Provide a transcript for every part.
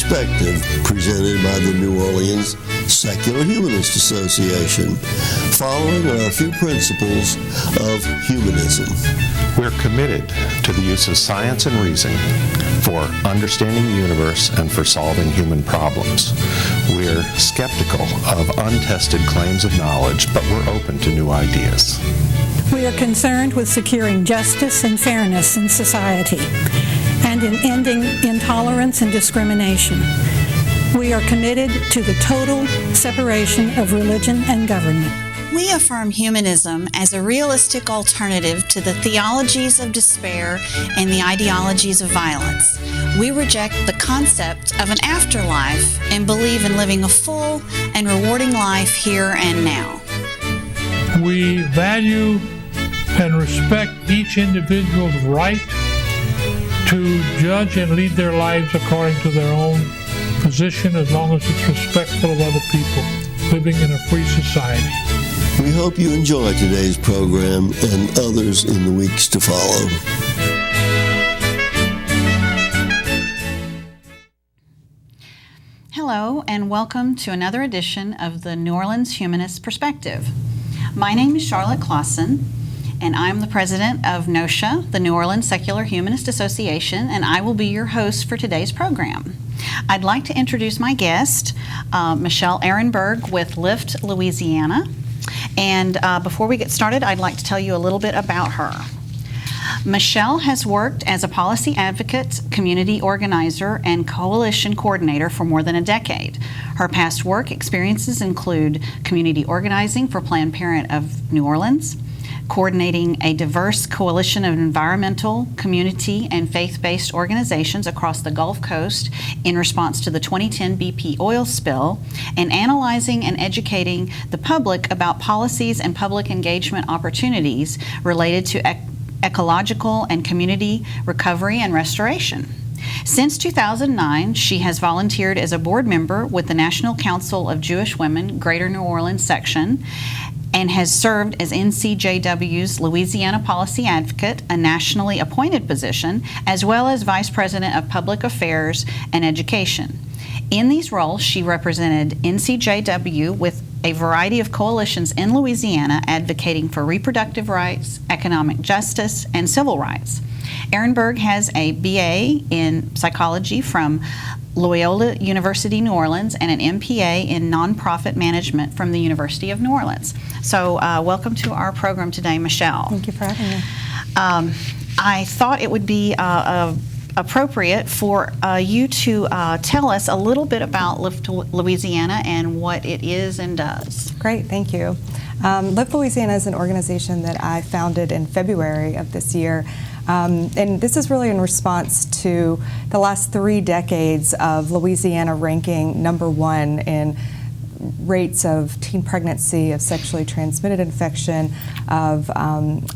Perspective, presented by the New Orleans Secular Humanist Association, following our few principles of humanism. We're committed to the use of science and reason for understanding the universe and for solving human problems. We're skeptical of untested claims of knowledge, but we're open to new ideas. We are concerned with securing justice and fairness in society and in ending intolerance and discrimination. We are committed to the total separation of religion and government. We affirm humanism as a realistic alternative to the theologies of despair and the ideologies of violence. We reject the concept of an afterlife and believe in living a full and rewarding life here and now. We value and respect each individual's right to judge and lead their lives according to their own position, as long as it's respectful of other people, living in a free society. We hope you enjoy today's program and others in the weeks to follow. Hello, and welcome to another edition of the New Orleans Humanist Perspective. My name is Charlotte Klasson, and I'm the president of NOSHA, the New Orleans Secular Humanist Association, and I will be your host for today's program. I'd like to introduce my guest, Michelle Erenberg with LIFT, Louisiana. And before we get started, I'd like to tell you a little bit about her. Michelle has worked as a policy advocate, community organizer, and coalition coordinator for more than a decade. Her past work experiences include community organizing for Planned Parenthood of New Orleans, coordinating a diverse coalition of environmental, community, and faith-based organizations across the Gulf Coast in response to the 2010 BP oil spill, and analyzing and educating the public about policies and public engagement opportunities related to ecological and community recovery and restoration. Since 2009, she has volunteered as a board member with the National Council of Jewish Women, Greater New Orleans Section, and has served as NCJW's Louisiana Policy Advocate, a nationally appointed position, as well as Vice President of Public Affairs and Education. In these roles, she represented NCJW with a variety of coalitions in Louisiana advocating for reproductive rights, economic justice, and civil rights. Erenberg has a BA in psychology from Loyola University, New Orleans, and an MPA in nonprofit management from the University of New Orleans. So welcome to our program today, Michelle. Thank you for having me. I thought it would be appropriate for you to tell us a little bit about LIFT Louisiana and what it is and does. Great, thank you. LIFT Louisiana is an organization that I founded in February of this year. And this is really in response to the last 3 decades of Louisiana ranking #1 in rates of teen pregnancy, of sexually transmitted infection, of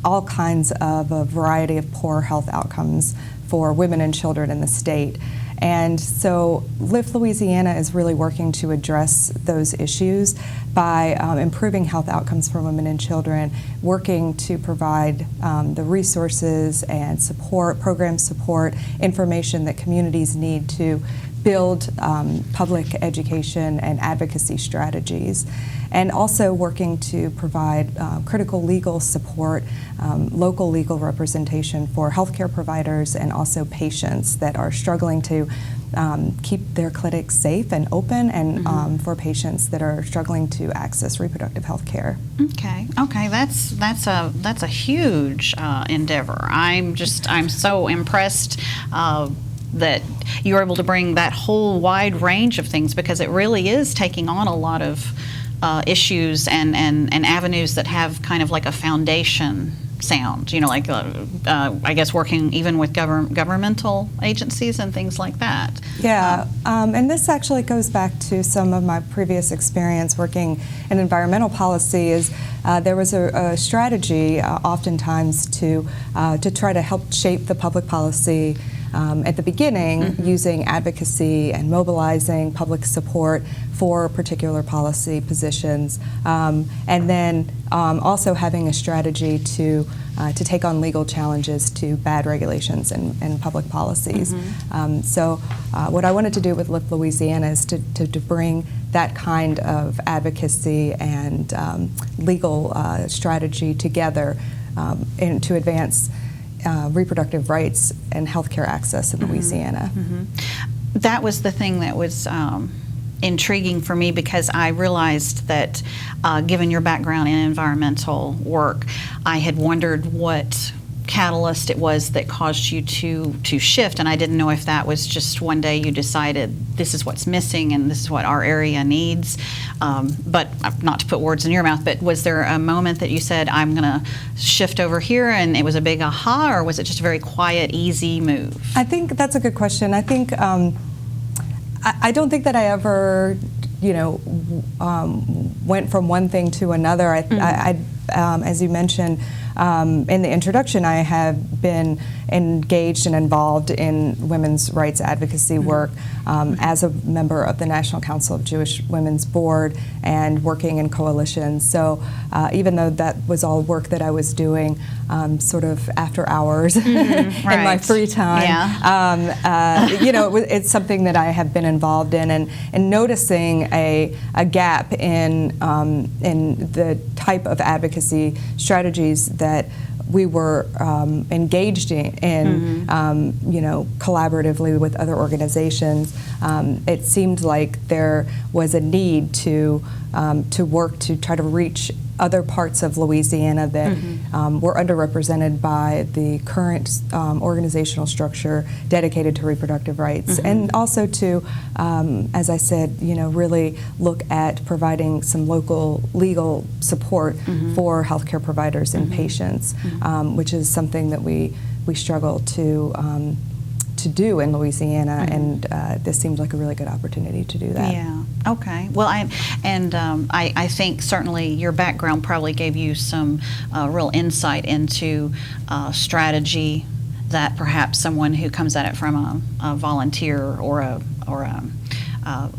all kinds of a variety of poor health outcomes for women and children in the state. And so LIFT Louisiana is really working to address those issues by improving health outcomes for women and children, working to provide the resources and support, program support, information that communities need to build public education and advocacy strategies, and also working to provide critical legal support, local legal representation for healthcare providers and also patients that are struggling to keep their clinics safe and open, and for patients that are struggling to access reproductive health care. Okay, that's a huge endeavor. I'm so impressed that you're able to bring that whole wide range of things, because it really is taking on a lot of issues and avenues that have kind of like a foundation sound, like I guess working even with governmental agencies and things like that. Yeah, and this actually goes back to some of my previous experience working in environmental policy. Is there was a strategy oftentimes to try to help shape the public policy at the beginning, using advocacy and mobilizing public support for particular policy positions, and then also having a strategy to take on legal challenges to bad regulations and public policies. So what I wanted to do with Lift Louisiana is to bring that kind of advocacy and legal strategy together and to advance reproductive rights and healthcare access in Louisiana. That was the thing that was intriguing for me, because I realized that given your background in environmental work, I had wondered what catalyst it was that caused you to shift, and I didn't know if that was just one day you decided this is what's missing and this is what our area needs. But not to put words in your mouth, but was there a moment that you said, I'm going to shift over here, and it was a big aha, or was it just a very quiet, easy move? I think that's a good question. I think I don't think that I ever, went from one thing to another. I as you mentioned in the introduction, I have been engaged and involved in women's rights advocacy work as a member of the National Council of Jewish Women's Board and working in coalitions. So even though that was all work that I was doing sort of after hours in my free time, it's something that I have been involved in, and noticing a gap in the type of advocacy strategies that we were engaged in collaboratively with other organizations. It seemed like there was a need to work to try to reach other parts of Louisiana that were underrepresented by the current organizational structure dedicated to reproductive rights, and also to, as I said, really look at providing some local legal support for healthcare providers and patients, which is something that we struggle to do in Louisiana, and this seems like a really good opportunity to do that. Yeah. Okay. Well, I think certainly your background probably gave you some real insight into strategy that perhaps someone who comes at it from a volunteer or a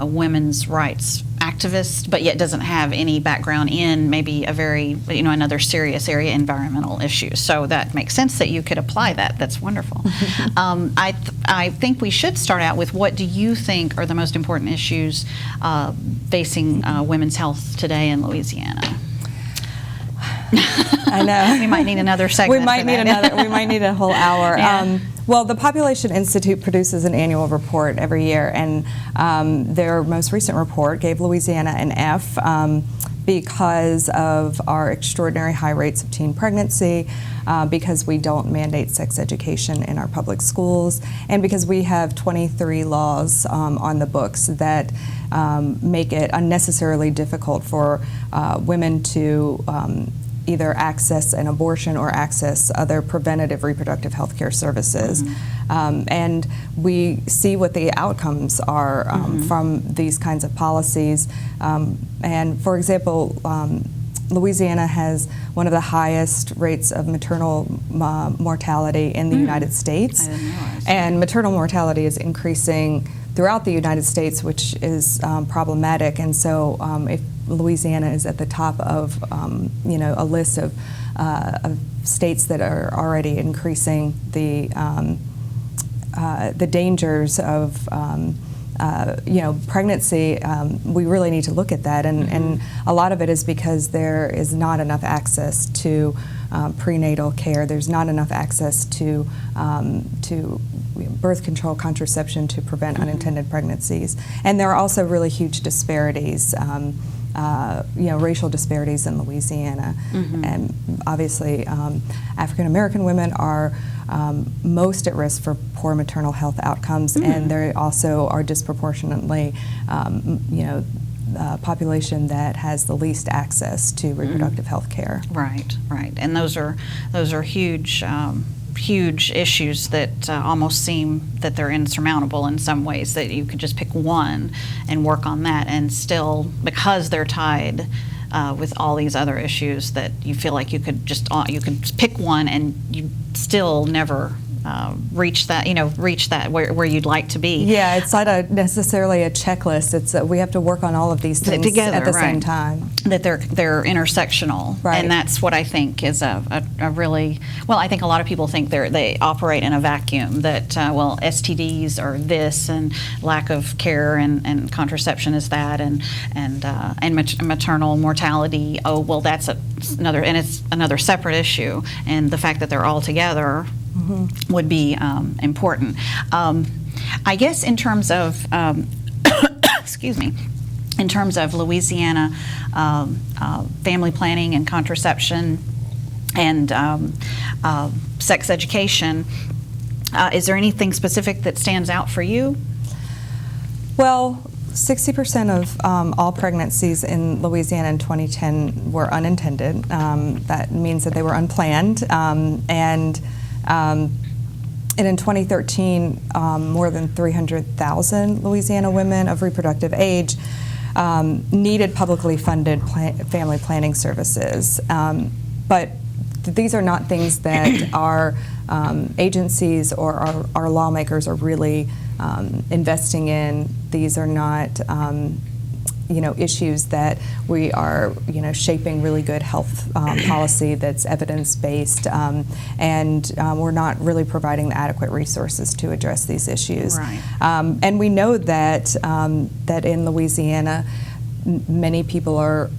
women's rights activist, but yet doesn't have any background in maybe a very, another serious area, environmental issues. So that makes sense that you could apply that. That's wonderful. I think we should start out with, what do you think are the most important issues facing women's health today in Louisiana? I know. We might need another segment. We might need a whole hour. Yeah. Well, the Population Institute produces an annual report every year, and their most recent report gave Louisiana an F because of our extraordinary high rates of teen pregnancy, because we don't mandate sex education in our public schools, and because we have 23 laws on the books that make it unnecessarily difficult for women to either access an abortion or access other preventative reproductive health care services. And we see what the outcomes are from these kinds of policies. And for example, Louisiana has one of the highest rates of maternal mortality in the United States. I didn't realize. And maternal mortality is increasing throughout the United States, which is problematic. And so if Louisiana is at the top of a list of states that are already increasing the dangers of pregnancy, we really need to look at that, and a lot of it is because there is not enough access to prenatal care. There's not enough access to birth control, contraception to prevent unintended pregnancies, and there are also really huge disparities. Racial disparities in Louisiana, and obviously African American women are most at risk for poor maternal health outcomes, and they also are disproportionately, population that has the least access to reproductive health care. Right, and those are huge. Huge issues that almost seem that they're insurmountable in some ways, that you could just pick one and work on that, and still, because they're tied with all these other issues, that you feel like you could pick one and you still never reach that where you'd like to be. Yeah, it's not necessarily a checklist. It's we have to work on all of these things together at the right. same time. That they're intersectional, Right. and that's what I think is a really well. I think a lot of people think they operate in a vacuum. That STDs are this, and lack of care and contraception is that, and maternal mortality. Oh well, that's another, and it's another separate issue. And the fact that they're all together would be important. I guess in terms of excuse me. In terms of Louisiana family planning and contraception and sex education, is there anything specific that stands out for you? Well, 60% of all pregnancies in Louisiana in 2010 were unintended. That means that they were unplanned. And in 2013, more than 300,000 Louisiana women of reproductive age needed publicly funded family planning services. But these are not things that our agencies or our lawmakers are really investing in. These are not issues that we are shaping really good health policy that's evidence-based, and we're not really providing the adequate resources to address these issues. Right. And we know that that in Louisiana many people are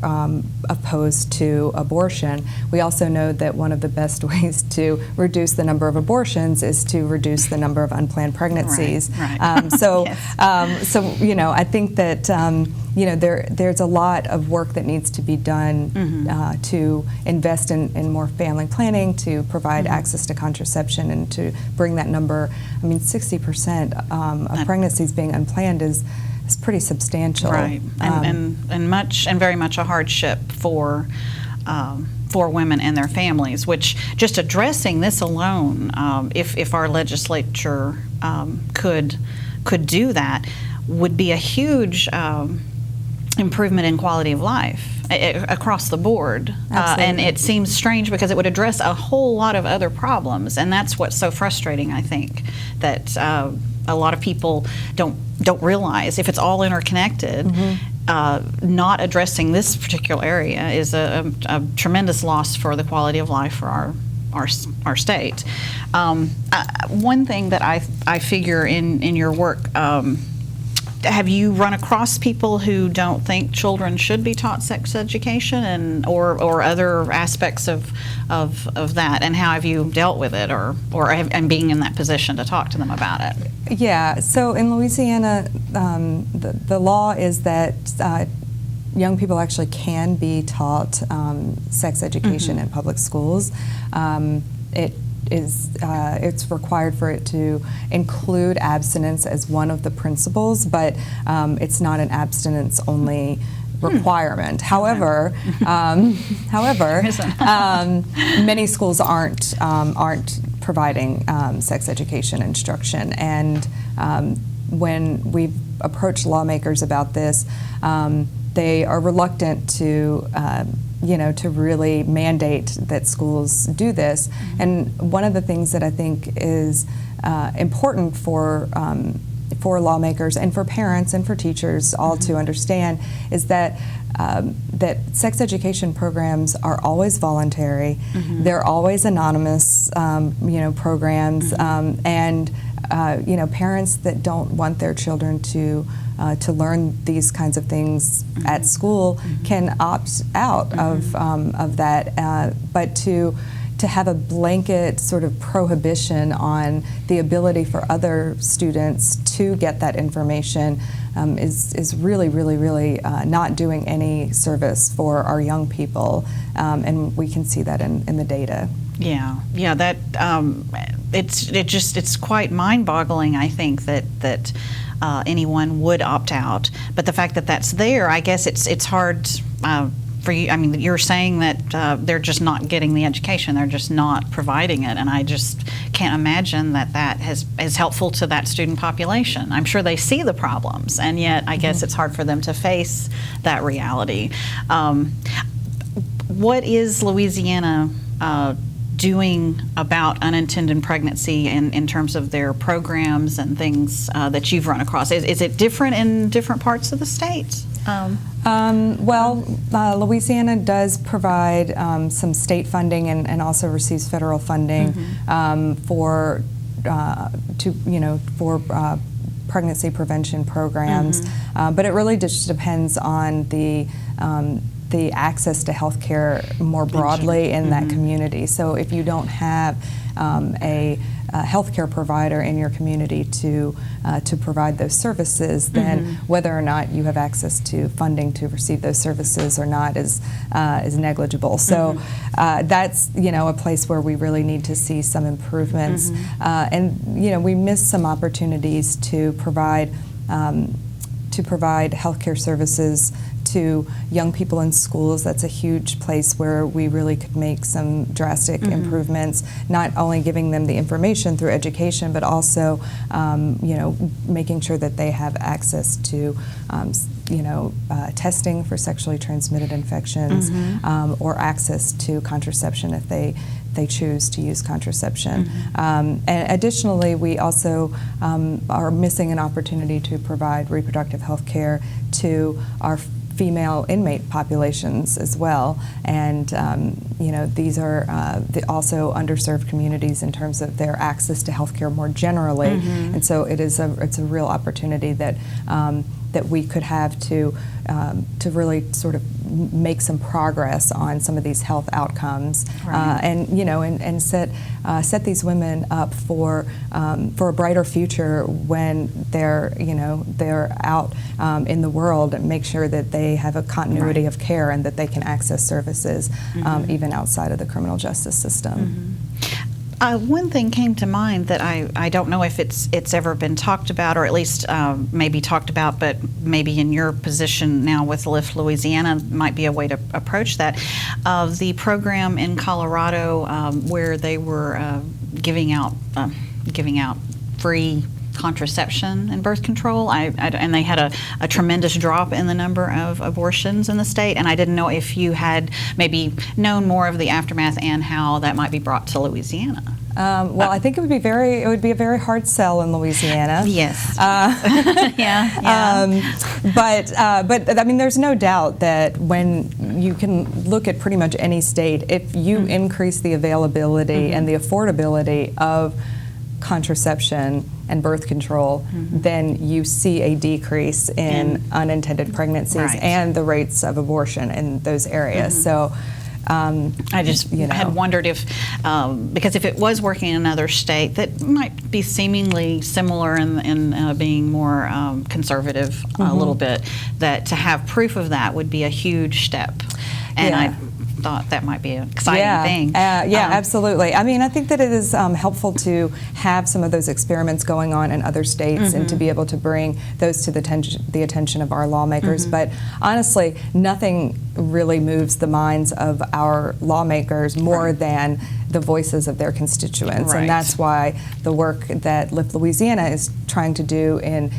opposed to abortion. We also know that one of the best ways to reduce the number of abortions is to reduce the number of unplanned pregnancies. Right. Yes. So I think that there's a lot of work that needs to be done to invest in more family planning, to provide access to contraception, and to bring that number. 60% of pregnancies being unplanned is pretty substantial, right? And very much a hardship for women and their families. Which, just addressing this alone, if our legislature could do that, would be a huge improvement in quality of life across the board. And it seems strange because it would address a whole lot of other problems, and that's what's so frustrating. I think that a lot of people don't realize if it's all interconnected. Not addressing this particular area is a tremendous loss for the quality of life for our state. One thing that I figure in your work. Have you run across people who don't think children should be taught sex education or other aspects of that, and how have you dealt with it, and being in that position to talk to them about it? Yeah, so in Louisiana, the law is that young people actually can be taught sex education in public schools. It's required for it to include abstinence as one of the principles, but it's not an abstinence-only requirement. However, many schools aren't providing sex education instruction, and when we've approached lawmakers about this, they are reluctant to really mandate that schools do this. And one of the things that I think is important for lawmakers and for parents and for teachers all to understand is that that sex education programs are always voluntary. They're always anonymous, programs, and parents that don't want their children to learn these kinds of things at school can opt out of that, but to have a blanket sort of prohibition on the ability for other students to get that information is really, really, really not doing any service for our young people, and we can see that in the data. Yeah, that it's quite mind-boggling. I think that anyone would opt out, but the fact that that's there, I guess it's hard for you. I mean, you're saying that they're just not getting the education; they're just not providing it, and I just can't imagine that is helpful to that student population. I'm sure they see the problems, and yet I guess it's hard for them to face that reality. What is Louisiana doing about unintended pregnancy in terms of their programs and things that you've run across? Is it different in different parts of the state? Louisiana does provide some state funding and also receives federal funding for pregnancy prevention programs, but it really just depends on the access to health care more broadly in that community. So if you don't have a healthcare provider in your community to provide those services, then whether or not you have access to funding to receive those services or not is negligible. So that's a place where we really need to see some improvements, and we missed some opportunities to provide healthcare services to young people in schools. That's a huge place where we really could make some drastic improvements, not only giving them the information through education, but also making sure that they have access to testing for sexually transmitted infections, or access to contraception if they choose to use contraception. And additionally, we also are missing an opportunity to provide reproductive health care to our female inmate populations as well, and these are also underserved communities in terms of their access to healthcare more generally, and so it's a real opportunity that we could have to really sort of make some progress on some of these health outcomes, and set these women up for a brighter future when they're out in the world, and make sure that they have a continuity of care and that they can access services even outside of the criminal justice system. One thing came to mind that I don't know if it's ever been talked about, or at least maybe talked about, but maybe in your position now with Lift Louisiana might be a way to approach that. The program in Colorado where they were giving out free contraception and birth control, and they had a tremendous drop in the number of abortions in the state, and I didn't know if you had maybe known more of the aftermath and how that might be brought to Louisiana. I think it would be a very hard sell in Louisiana. Yes. But I mean, there's no doubt that when you can look at pretty much any state, if you increase the availability and the affordability of contraception and birth control, then you see a decrease in unintended pregnancies and the rates of abortion in those areas. So I just had wondered if, because if it was working in another state that might be seemingly similar in being more conservative a little bit, that to have proof of that would be a huge step. And I thought that might be an exciting thing. Absolutely. I mean, I think that it is helpful to have some of those experiments going on in other states and to be able to bring those to the attention of our lawmakers. But honestly, nothing really moves the minds of our lawmakers more than the voices of their constituents, and that's why the work that Lift Louisiana is trying to do in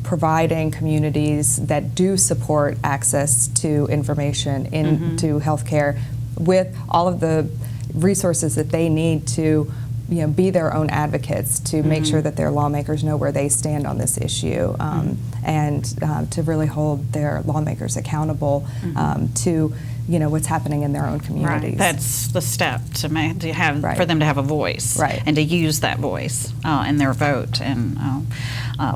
providing communities that do support access to information into healthcare with all of the resources that they need to be their own advocates, to make sure that their lawmakers know where they stand on this issue, and to really hold their lawmakers accountable to what's happening in their own communities. Right. That's the step to have for them to have a voice, and to use that voice in their vote and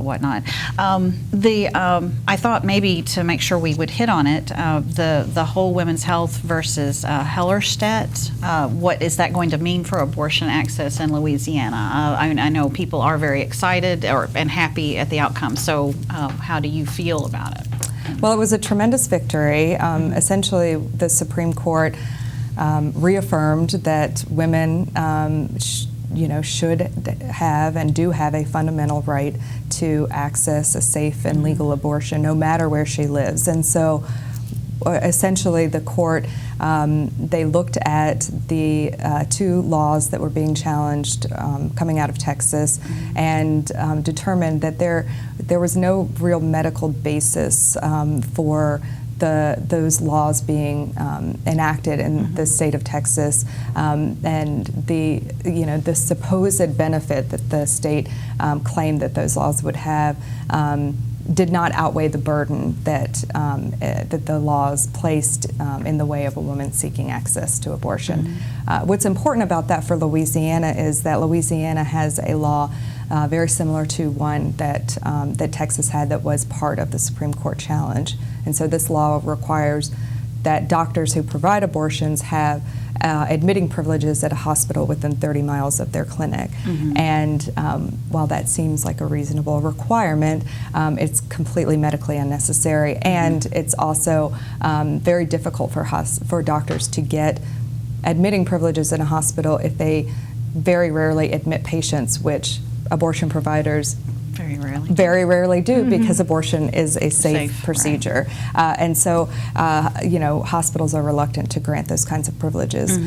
whatnot. I thought maybe to make sure we would hit on it, the whole women's health versus Hellerstedt. What is that going to mean for abortion access in Louisiana? I know people are very excited and happy at the outcome. So how do you feel about it? Well, it was a tremendous victory. Essentially, the Supreme Court reaffirmed that women should have and do have a fundamental right to access a safe and legal abortion, no matter where she lives. And so essentially the court, they looked at the two laws that were being challenged coming out of Texas, and determined that there was no real medical basis for those laws being enacted in the state of Texas, and the supposed benefit that the state claimed that those laws would have did not outweigh the burden that that the laws placed in the way of a woman seeking access to abortion. What's important about that for Louisiana is that Louisiana has a law very similar to one that that Texas had that was part of the Supreme Court challenge. And so this law requires that doctors who provide abortions have admitting privileges at a hospital within 30 miles of their clinic. And while that seems like a reasonable requirement, it's completely medically unnecessary, and it's also very difficult for doctors to get admitting privileges in a hospital if they very rarely admit patients, which abortion providers very rarely do, because abortion is a safe procedure. Right. And so, hospitals are reluctant to grant those kinds of privileges.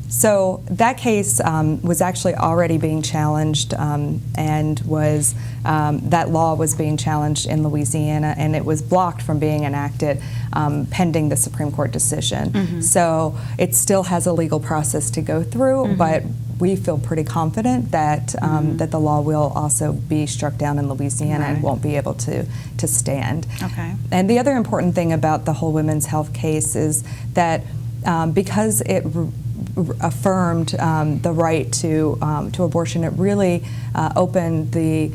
So that case was actually already being challenged, and was that law was being challenged in Louisiana, and it was blocked from being enacted pending the Supreme Court decision. So it still has a legal process to go through, but we feel pretty confident that that the law will also be struck down in Louisiana and won't be able to stand. Okay. And the other important thing about the whole women's health case is that because it affirmed the right to abortion, it really opened a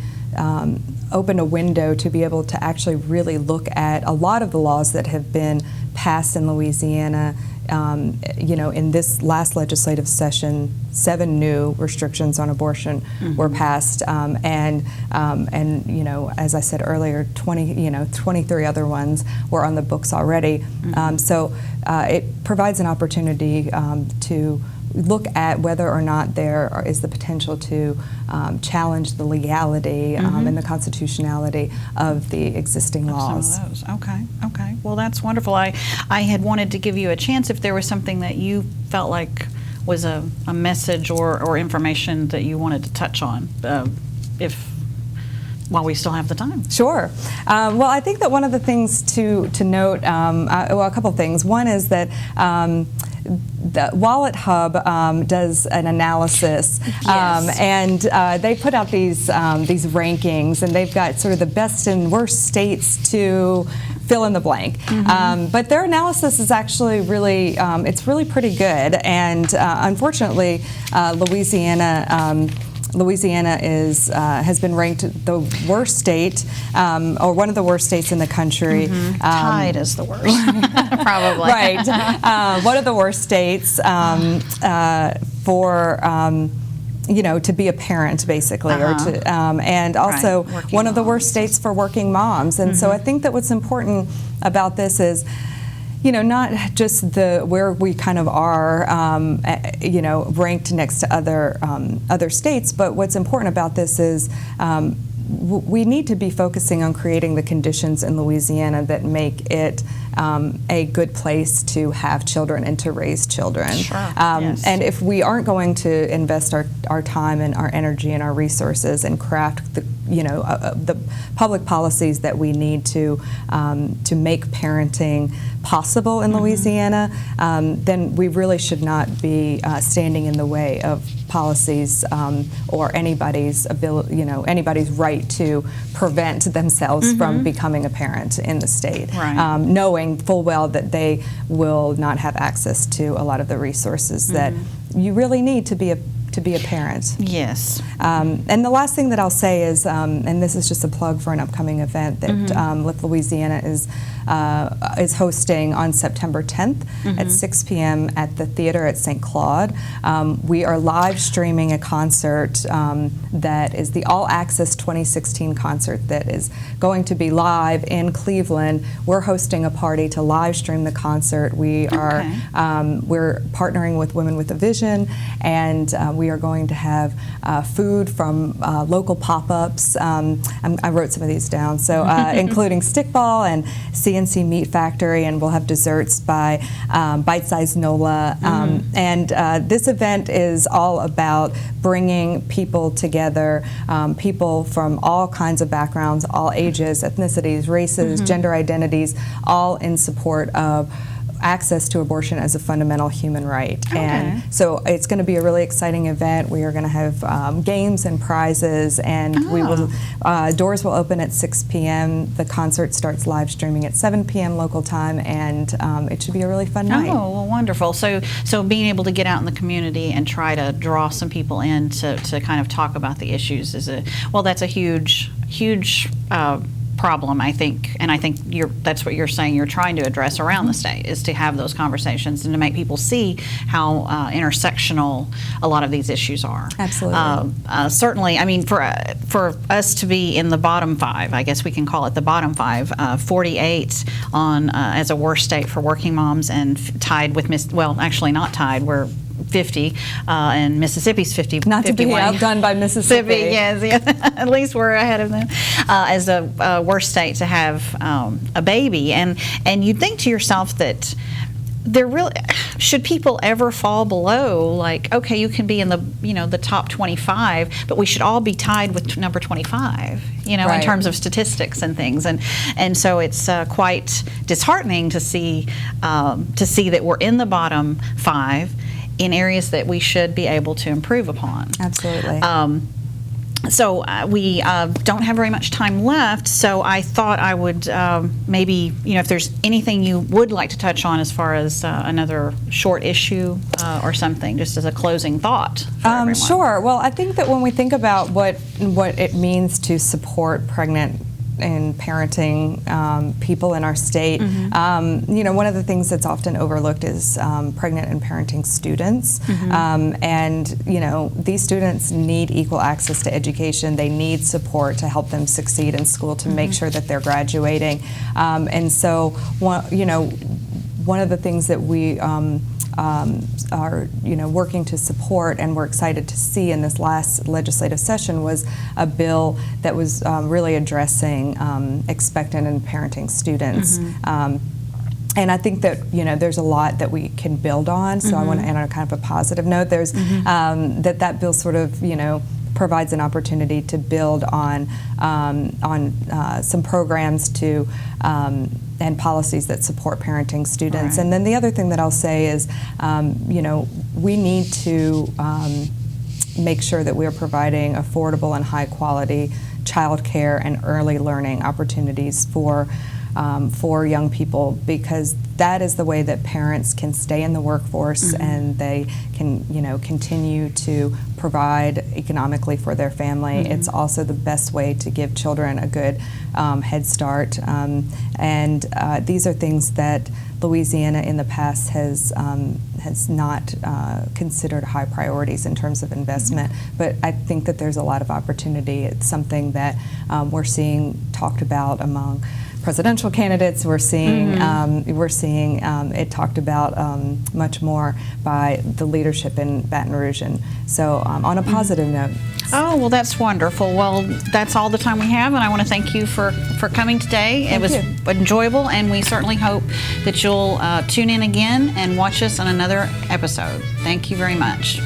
window to be able to actually really look at a lot of the laws that have been passed in Louisiana. In this last legislative session, 7 new restrictions on abortion were passed, and as I said earlier, 23 other ones were on the books already. So it provides an opportunity to look at whether or not there is the potential to challenge the legality and the constitutionality of the existing laws. Some of those. Okay. Well, that's wonderful. I had wanted to give you a chance if there was something that you felt like was a message or information that you wanted to touch on, while we still have the time. Sure. Well, I think that one of the things to note, a couple of things. One is that the Wallet Hub does an analysis, and they put out these rankings, and they've got sort of the best and worst states to fill in the blank. But their analysis is actually really, it's really pretty good, and unfortunately, Louisiana has been ranked the worst state, or one of the worst states in the country. Tied as the worst, probably. Right. One of the worst states for to be a parent, basically, or to, and also one of the worst states for working moms. And so I think that what's important about this is, not just where we kind of are, ranked next to other states, but what's important about this is we need to be focusing on creating the conditions in Louisiana that make it a good place to have children and to raise children. Sure. Yes. And if we aren't going to invest our time and our energy and our resources and craft the public policies that we need to make parenting possible in Louisiana, then we really should not be standing in the way of policies or anybody's ability, anybody's right to prevent themselves from becoming a parent in the state, knowing full well that they will not have access to a lot of the resources that you really need to be a parent. Yes. And the last thing that I'll say is, and this is just a plug for an upcoming event that Lift Louisiana is hosting on September 10th at 6 p.m. at the theater at St. Claude. We are live streaming a concert that is the All Access 2016 concert that is going to be live in Cleveland. We're hosting a party to live stream the concert. We are we're partnering with Women with a Vision, and we are going to have food from local pop-ups. I wrote some of these down, so including stickball and CNC A&C Meat Factory, and we'll have desserts by Bite Size Nola. And this event is all about bringing people together, people from all kinds of backgrounds, all ages, ethnicities, races, gender identities, all in support of access to abortion as a fundamental human right. Okay. And so it's going to be a really exciting event. We are going to have games and prizes, and we will doors will open at 6 p.m. The concert starts live streaming at 7 p.m. local time, and it should be a really fun night. Oh, well, wonderful. So being able to get out in the community and try to draw some people in to kind of talk about the issues that's a huge problem, I think, and I think that's what you're saying you're trying to address around the state, is to have those conversations and to make people see how intersectional a lot of these issues are. Absolutely. Certainly, I mean, for us to be in the bottom 5, I guess we can call it the bottom 5, 48 on as a worst state for working moms, and tied with actually not tied, we're 50, and Mississippi's 50. Not to 51. be outdone by Mississippi. Yes, yeah. At least we're ahead of them as a worst state to have a baby, and you'd think to yourself that there really should people ever fall below, like, okay, you can be in the top 25, but we should all be tied with number 25, in Right. terms of statistics and things, and so it's quite disheartening to see that we're in the bottom 5 in areas that we should be able to improve upon. Absolutely. So we don't have very much time left, so I thought I would maybe, if there's anything you would like to touch on as far as another short issue or something, just as a closing thought for everyone. Sure. Well, I think that when we think about what it means to support pregnant and parenting people in our state, one of the things that's often overlooked is pregnant and parenting students. And these students need equal access to education. They need support to help them succeed in school, to make sure that they're graduating. And so, one of the things that we are working to support, and we're excited to see in this last legislative session, was a bill that was really addressing expectant and parenting students. And I think that there's a lot that we can build on. So I want to end on kind of a positive note. There's that bill sort of provides an opportunity to build on some programs to and policies that support parenting students. Right. And then the other thing that I'll say is, we need to make sure that we are providing affordable and high quality childcare and early learning opportunities for young people, because that is the way that parents can stay in the workforce and they can continue to provide economically for their family. It's also the best way to give children a good head start, and these are things that Louisiana in the past has not considered high priorities in terms of investment, but I think that there's a lot of opportunity. It's something that we're seeing talked about among presidential candidates. We're seeing it talked about much more by the leadership in Baton Rouge, and so on a positive note. Oh, well, that's wonderful. Well, that's all the time we have, and I want to thank you for coming today. It was enjoyable, and we certainly hope that you'll tune in again and watch us on another episode. Thank you very much.